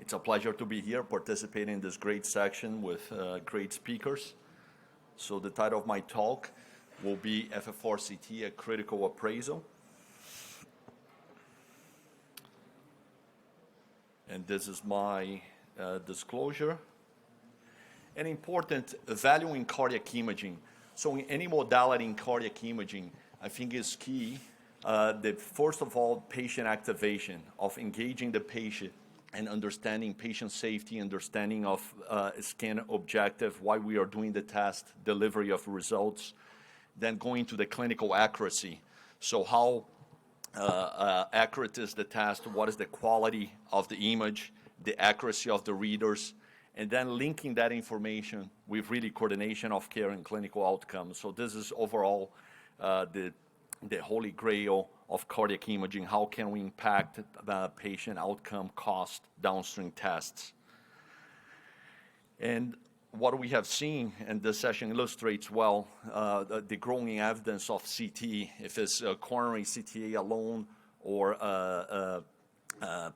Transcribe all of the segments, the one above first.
It's a pleasure to be here participating in this great section with great speakers. So the title of my talk will be FFR CT, a critical appraisal. And this is my disclosure. An important value in cardiac imaging. So in any modality in cardiac imaging, I think is key that first of all, patient activation of engaging the patient and understanding patient safety, understanding of scan objective, why we are doing the test, delivery of results, then going to the clinical accuracy. So how accurate is the test, what is the quality of the image, the accuracy of the readers, and then linking that information with really coordination of care and clinical outcomes. So this is overall the holy grail of cardiac imaging. How can we impact the patient outcome, cost, downstream tests? And what we have seen, and this session illustrates well, the growing evidence of CT, if it's coronary CTA alone or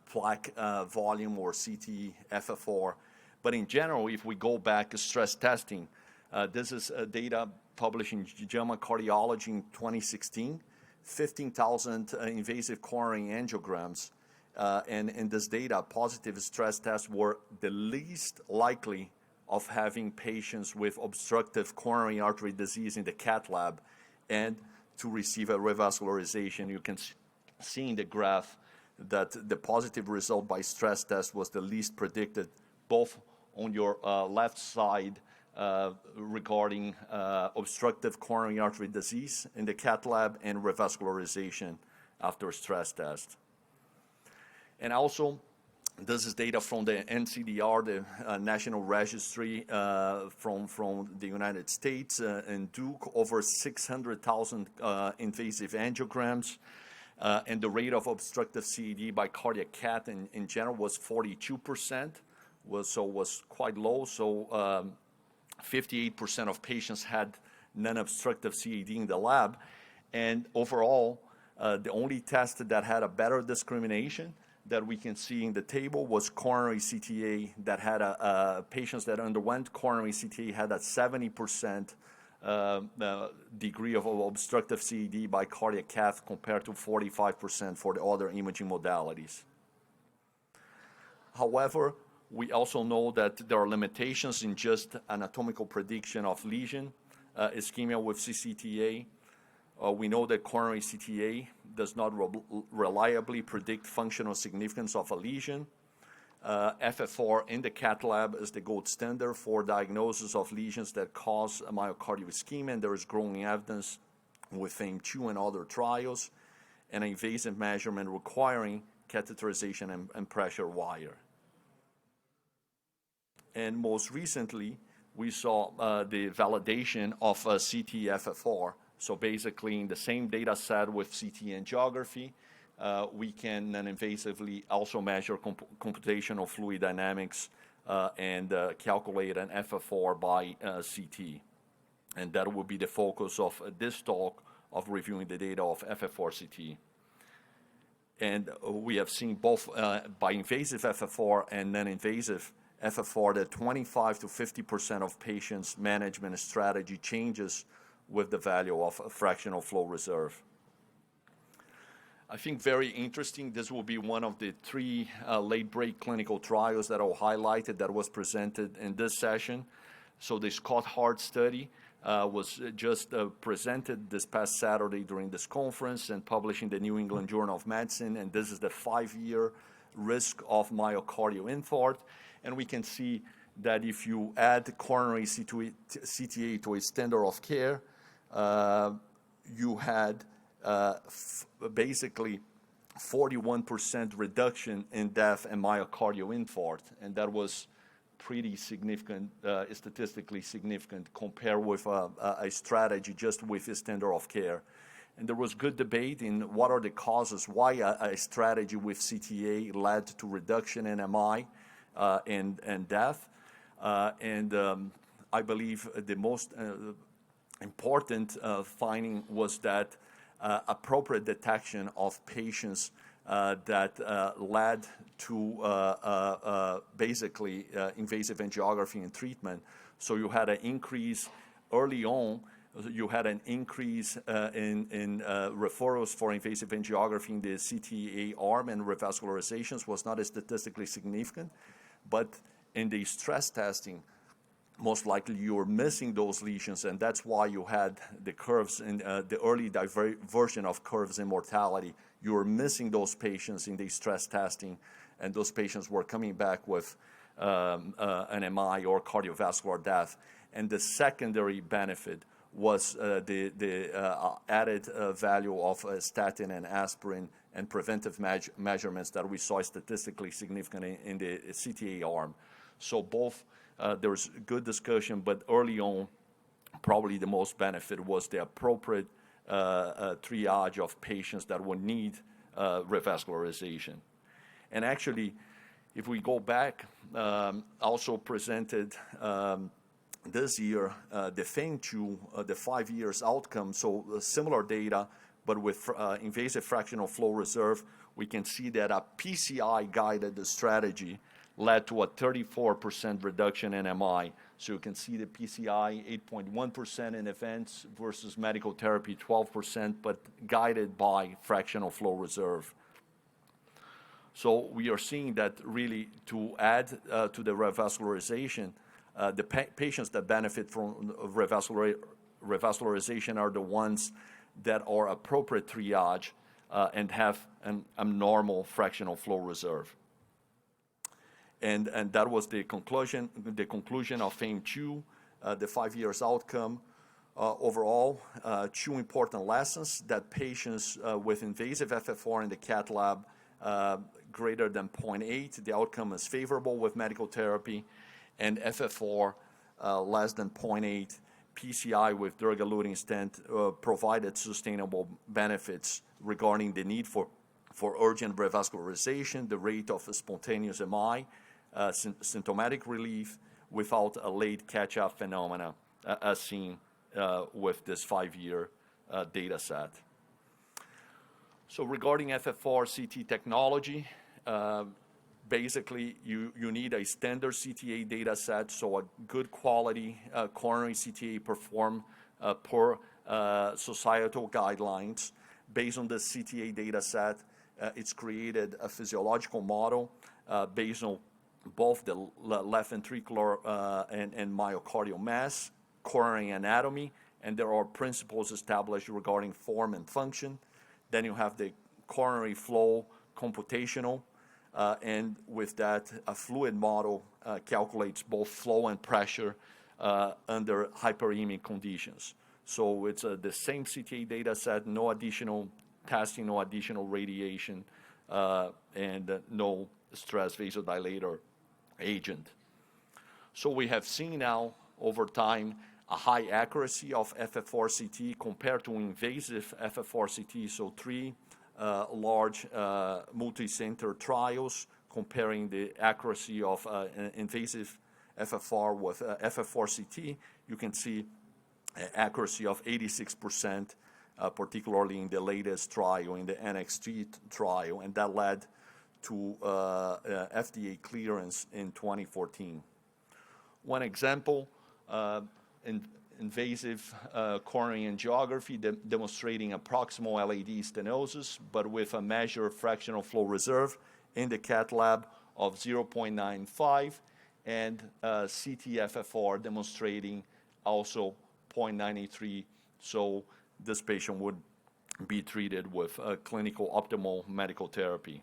plaque volume or CT FFR. But in general, if we go back to stress testing, this is data published in JAMA Cardiology in 2016, 15,000 invasive coronary angiograms. And in this data, positive stress tests were the least likely of having patients with obstructive coronary artery disease in the cath lab and to receive a revascularization. You can see in the graph that the positive result by stress test was the least predicted, both on your left side regarding obstructive coronary artery disease in the cath lab and revascularization after stress test. And also, this is data from the NCDR, the National Registry from the United States, and Duke, over 600,000 invasive angiograms. And the rate of obstructive CED by cardiac cath in general was 42%, was quite low. So 58% of patients had non-obstructive CED in the lab. And overall, the only test that had a better discrimination that we can see in the table was coronary CTA, that had patients that underwent coronary CTA had a 70% degree of obstructive CED by cardiac cath compared to 45% for the other imaging modalities. However, we also know that there are limitations in just anatomical prediction of lesion ischemia with CCTA. We know that coronary CTA does not reliably predict functional significance of a lesion. FFR in the cath lab is the gold standard for diagnosis of lesions that cause myocardial ischemia, and there is growing evidence with FAME2 and other trials, and invasive measurement requiring catheterization and pressure wire. And most recently, we saw the validation of CT FFR. So basically, in the same data set with CT angiography, we can non-invasively also measure computational fluid dynamics and calculate an FFR by CT. And that will be the focus of this talk of reviewing the data of FFR CT. And we have seen both by invasive FFR and non-invasive FFR that 25 to 50% of patients' management strategy changes with the value of a fractional flow reserve. I think very interesting, this will be one of the three late-break clinical trials that I'll highlight that was presented in this session. So the Scott Hart study was just presented this past Saturday during this conference and published in the New England Journal of Medicine, and this is the 5-year risk of myocardial infarct. And we can see that if you add coronary CTA to a standard of care, you had basically 41% reduction in death and myocardial infarct, and that was pretty significant, statistically significant compared with a strategy just with a standard of care. And there was good debate in what are the causes, why a strategy with CTA led to reduction in MI and death. I believe the most important finding was that appropriate detection of patients that led to basically invasive angiography and treatment. So you had an increase early on. You had an increase in referrals for invasive angiography in the CTA arm, and revascularizations was not as statistically significant. But in the stress testing, most likely you were missing those lesions, and that's why you had the curves in the early diversion of curves in mortality. You were missing those patients in the stress testing, and those patients were coming back with an MI or cardiovascular death. And the secondary benefit was the added value of statin and aspirin and preventive measurements that we saw statistically significant in the CTA arm. So both, there was good discussion, but early on, probably the most benefit was the appropriate triage of patients that would need revascularization. And actually, if we go back, also presented this year, the FAME2, the 5 years outcome, so similar data, but with invasive fractional flow reserve, we can see that a PCI-guided strategy led to a 34% reduction in MI. So you can see the PCI 8.1% in events versus medical therapy 12%, but guided by fractional flow reserve. So we are seeing that really to add to the revascularization, the patients that benefit from revascularization are the ones that are appropriate triage and have an abnormal fractional flow reserve. And that was the conclusion of FAME2, the 5 years outcome. Overall, two important lessons: that patients with invasive FFR in the cath lab greater than 0.8, the outcome is favorable with medical therapy, and FFR less than 0.8, PCI with drug-eluting stent provided sustainable benefits regarding the need for urgent revascularization, the rate of spontaneous MI, symptomatic relief without a late catch-up phenomena as seen with this 5-year data set. So regarding FFR CT technology, basically you need a standard CTA data set, so a good quality coronary CTA performed per societal guidelines. Based on the CTA data set, it's created a physiological model based on both the left ventricular and myocardial mass, coronary anatomy, and there are principles established regarding form and function. Then you have the coronary flow computational, and with that, a fluid model calculates both flow and pressure under hyperemic conditions. So it's the same CTA data set, no additional testing, no additional radiation, and no stress vasodilator agent. So we have seen now over time a high accuracy of FFR CT compared to invasive FFR CT, so 3 large multi-center trials comparing the accuracy of invasive FFR with FFR CT. You can see accuracy of 86%, particularly in the latest trial, in the NXT trial, and that led to FDA clearance in 2014. One example, invasive coronary angiography demonstrating a proximal LAD stenosis, but with a measured fractional flow reserve in the cath lab of 0.95, and CT-FFR demonstrating also 0.93. So this patient would be treated with clinical optimal medical therapy.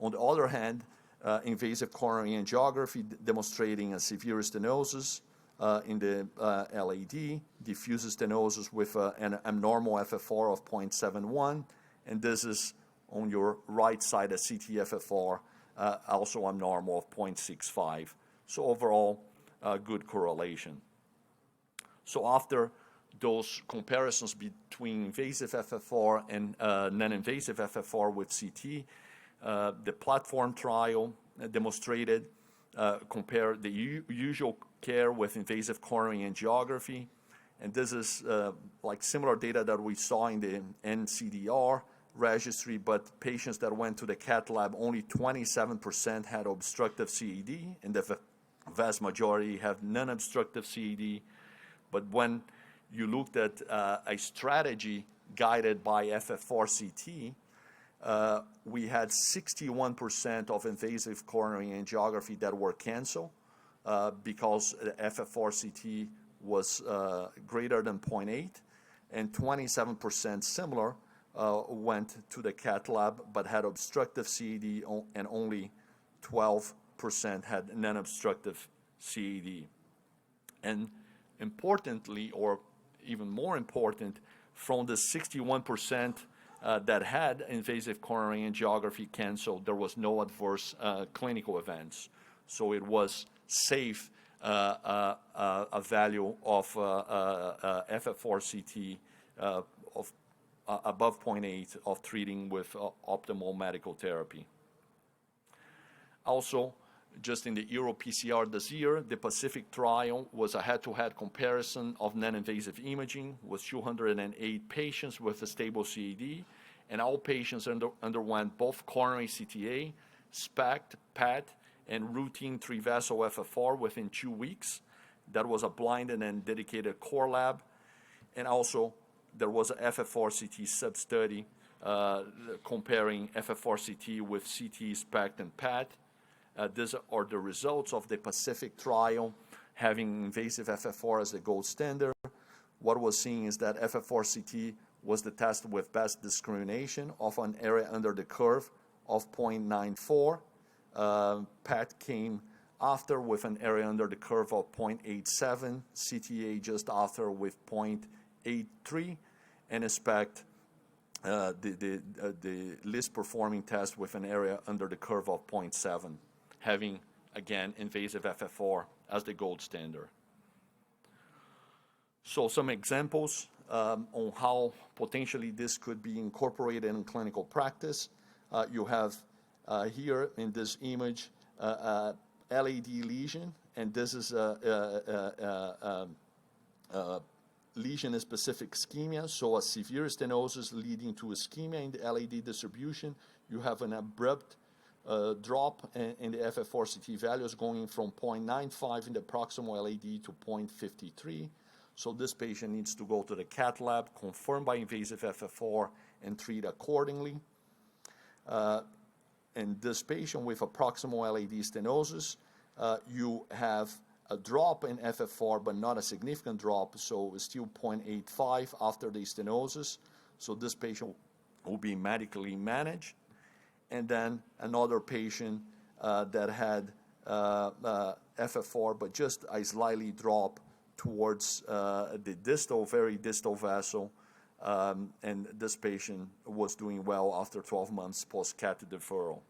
On the other hand, invasive coronary angiography demonstrating a severe stenosis in the LAD, diffuse stenosis with an abnormal FFR of 0.71, and this is on your right side, a CT-FFR, also abnormal of 0.65. So overall, good correlation. So after those comparisons between invasive FFR and non-invasive FFR with CT, the platform trial demonstrated compare the usual care with invasive coronary angiography, and this is like similar data that we saw in the NCDR, registry, but patients that went to the cath lab, only 27% had obstructive CAD, and the vast majority have non-obstructive CAD. But when you looked at a strategy guided by FFR CT, we had 61% of invasive coronary angiography that were canceled because the FFR CT was greater than 0.8, and 27% similar went to the cath lab but had obstructive CAD, and only 12% had non-obstructive CAD. And importantly, or even more important, from the 61% that had invasive coronary angiography canceled, there was no adverse clinical events. So it was safe, a value of FFR CT of above 0.8 of treating with optimal medical therapy. Also, just in the EuroPCR this year, the Pacific trial was a head-to-head comparison of non-invasive imaging with 208 patients with a stable CAD, and all patients underwent both coronary CTA, SPECT, PET, and routine 3-vessel FFR within 2 weeks. That was a blinded and dedicated core lab. And also, there was a FFR CT sub-study comparing FFR CT with CT, SPECT, and PET. These are the results of the Pacific trial, having invasive FFR as the gold standard. What was seen is that FFR CT was the test with best discrimination of an area under the curve of 0.94. PET came after with an area under the curve of 0.87, CTA just after with 0.83, and SPECT, the least performing test with an area under the curve of 0.7, having, again, invasive FFR as the gold standard. So some examples on how potentially this could be incorporated in clinical practice. You have here in this image LAD lesion, and this is a lesion-specific ischemia, so a severe stenosis leading to ischemia in the LAD distribution. You have an abrupt drop in the FFR CT values going from 0.95 in the proximal LAD to 0.53. So this patient needs to go to the cath lab, confirmed by invasive FFR, and treat accordingly. In this patient with a proximal LAD stenosis, you have a drop in FFR, but not a significant drop, so it's still 0.85 after the stenosis. So this patient will be medically managed. And then another patient that had FFR, but just a slightly drop towards the distal, very distal vessel, and this patient was doing well after 12 months post-cath deferral.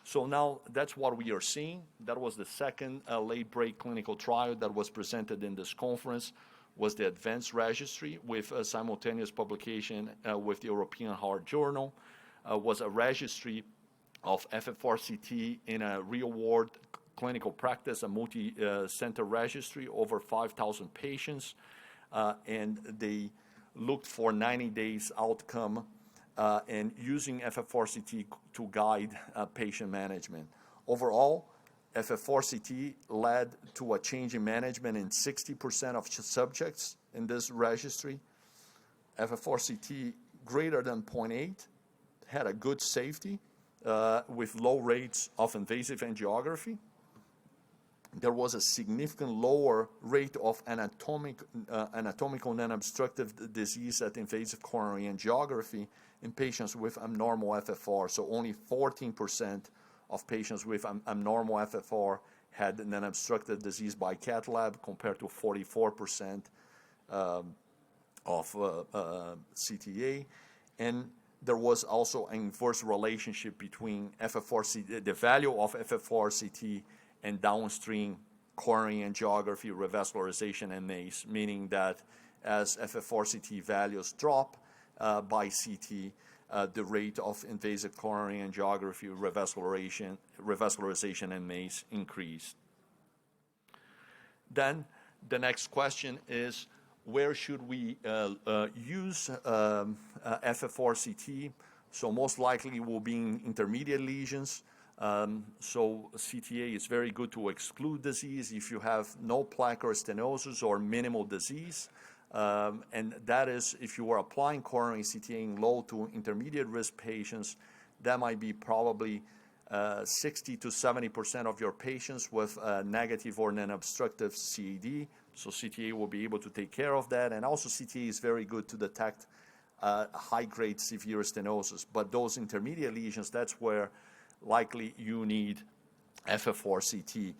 So now that's what we are seeing. That was the second late-break clinical trial that was presented in this conference, was the ADVANCE registry with a simultaneous publication with the European Heart Journal. Was a registry of FFR CT in a real-world clinical practice, a multi-center registry, over 5,000 patients, and they looked for 90 days outcome and using FFR CT to guide patient management. Overall, FFR CT led to a change in management in 60% of subjects in this registry. FFR CT greater than 0.8 had a good safety with low rates of invasive angiography. There was a significant lower rate of anatomical non-obstructive disease at invasive coronary angiography in patients with abnormal FFR. So only 14% of patients with abnormal FFR had non-obstructive disease by cath lab, compared to 44% of CTA. And there was also an inverse relationship between the value of FFR CT and downstream coronary angiography, revascularization, and MACE, meaning that as FFR CT values drop by CT, the rate of invasive coronary angiography, revascularization, and MACE increased. Then the next question is, where should we use FFR CT So most likely will be in intermediate lesions. So CTA is very good to exclude disease if you have no plaque or stenosis or minimal disease. And that is, if you are applying coronary CTA in low to intermediate risk patients, that might be probably 60 to 70% of your patients with negative or non-obstructive CAD. So CTA will be able to take care of that. And also CTA is very good to detect high-grade severe stenosis. But those intermediate lesions, that's where likely you need FFR CT.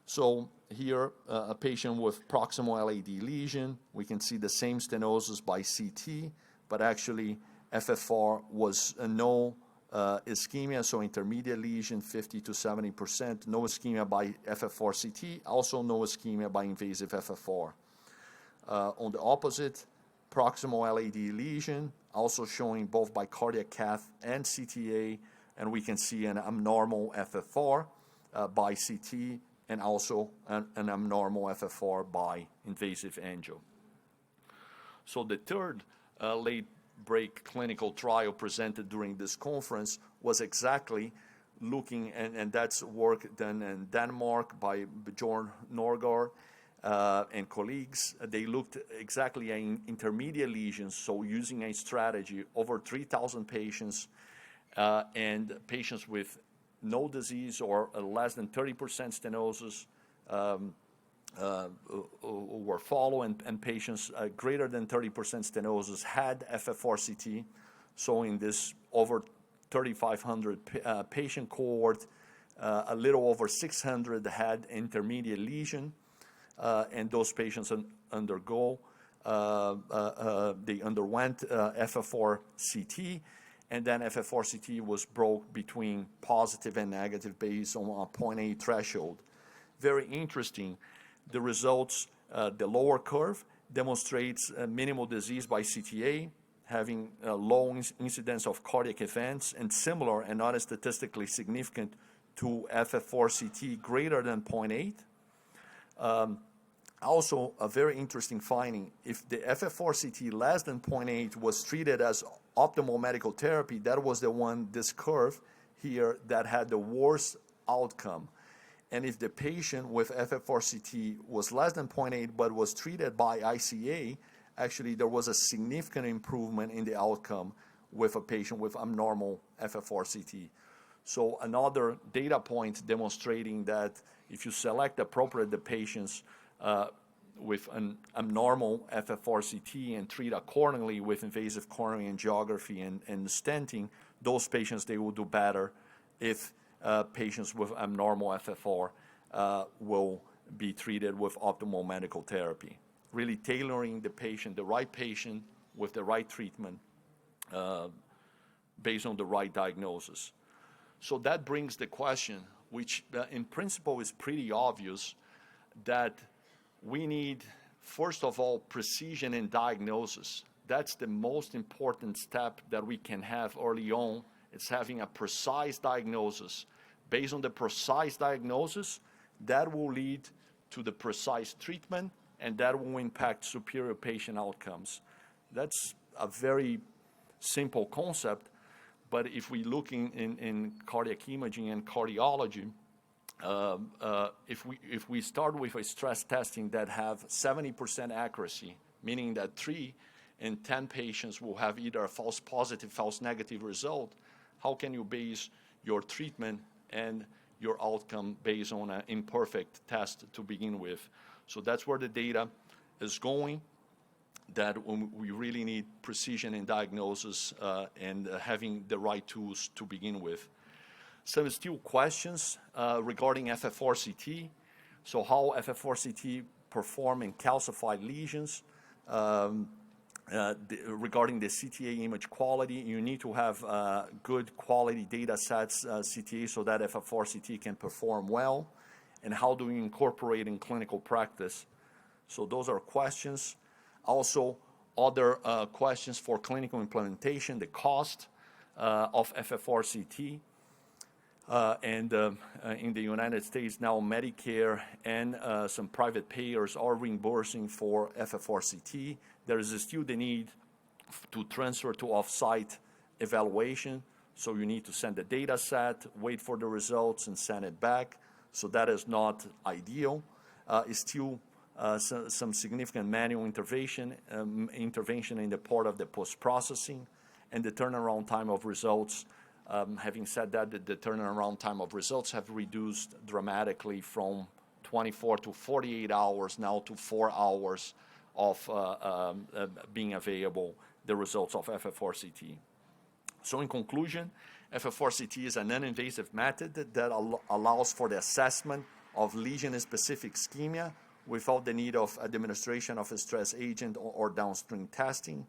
So here, a patient with proximal LAD lesion, we can see the same stenosis by CT, but actually FFR was no ischemia, so intermediate lesion, 50 to 70%, no ischemia by FFR CT, also no ischemia by invasive FFR. On the opposite, proximal LAD lesion, also showing both by cardiac cath and CTA, and we can see an abnormal FFR by CT, and also an abnormal FFR by invasive angio. So the third late-break clinical trial presented during this conference was exactly looking, and that's work done in Denmark by Bjorn Norgård and colleagues. They looked exactly at intermediate lesions, so using a strategy over 3,000 patients and patients with no disease or less than 30% stenosis were followed, and patients greater than 30% stenosis had FFR CT. So in this over 3,500 patient cohort, a little over 600 had intermediate lesion, and those patients underwent FFR CT, and then FFR CT was broke between positive and negative based on a 0.8 threshold. Very interesting. The results, the lower curve demonstrates minimal disease by CTA, having a low incidence of cardiac events, and similar and not statistically significant to FFR CT greater than 0.8. Also, a very interesting finding, if the FFR CT less than 0.8 was treated as optimal medical therapy, that was the one, this curve here, that had the worst outcome. And if the patient with FFR CT was less than 0.8 but was treated by ICA, actually there was a significant improvement in the outcome with a patient with abnormal FFR CT. So another data point demonstrating that if you select appropriate the patients with an abnormal FFR CT and treat accordingly with invasive coronary angiography and stenting, those patients, they will do better if patients with abnormal FFR will be treated with optimal medical therapy. Really tailoring the right patient with the right treatment based on the right diagnosis. So that brings the question, which in principle is pretty obvious, that we need, first of all, precision in diagnosis. That's the most important step that we can have early on. It's having a precise diagnosis. Based on the precise diagnosis, that will lead to the precise treatment, and that will impact superior patient outcomes. That's a very simple concept, but if we look in cardiac imaging and cardiology, if we start with a stress testing that have 70% accuracy, meaning that 3 in 10 patients will have either a false positive, false negative result, how can you base your treatment and your outcome based on an imperfect test to begin with? So that's where the data is going, that we really need precision in diagnosis and having the right tools to begin with. Some still questions regarding FFR CT. So how FFR CT perform in calcified lesions. Regarding the CTA image quality, you need to have good quality data sets, CTA, so that FFR CT can perform well. And how do we incorporate in clinical practice? So those are questions. Also, other questions for clinical implementation, the cost of FFR CT. And in the United States now, Medicare and some private payers are reimbursing for FFR CT. There is still the need to transfer to off-site evaluation. So you need to send the data set, wait for the results, and send it back. So that is not ideal. It's still some significant manual intervention in the part of the post-processing, and the turnaround time of results. Having said that, the turnaround time of results have reduced dramatically from 24 to 48 hours now to 4 hours of being available, the results of FFR CT. So in conclusion, FFR CT is a non-invasive method that allows for the assessment of lesion-specific ischemia without the need of administration of a stress agent or downstream testing.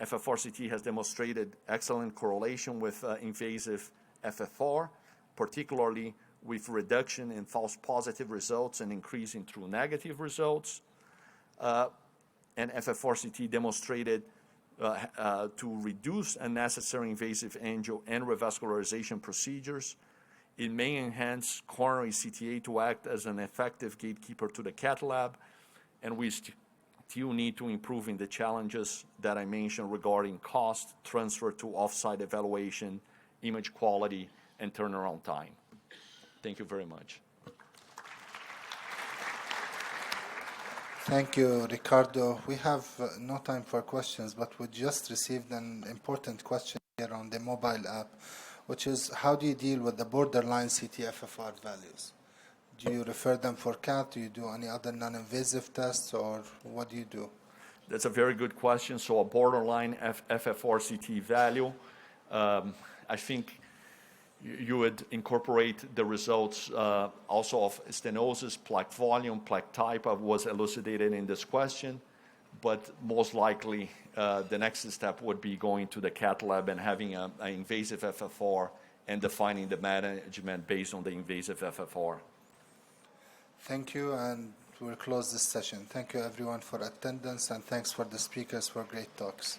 FFR CT has demonstrated excellent correlation with invasive FFR, particularly with reduction in false positive results and increase in true negative results. And FFR CT demonstrated to reduce unnecessary invasive angio and revascularization procedures. It may enhance coronary CTA to act as an effective gatekeeper to the cath lab, and we still need to improve in the challenges that I mentioned regarding cost, transfer to off-site evaluation, image quality, and turnaround time. Thank you very much. Thank you, Ricardo. We have no time for questions, but we just received an important question here on the mobile app, which is, how do you deal with the borderline CT-FFR values? Do you refer them for CAT? Do you do any other non-invasive tests, or what do you do? That's a very good question. So a borderline FFR CT value, I think you would incorporate the results also of stenosis, plaque volume, plaque type was elucidated in this question, but most likely the next step would be going to the cath lab and having an invasive FFR and defining the management based on the invasive FFR. Thank you, and we'll close this session. Thank you everyone for attendance, and thanks for the speakers for great talks.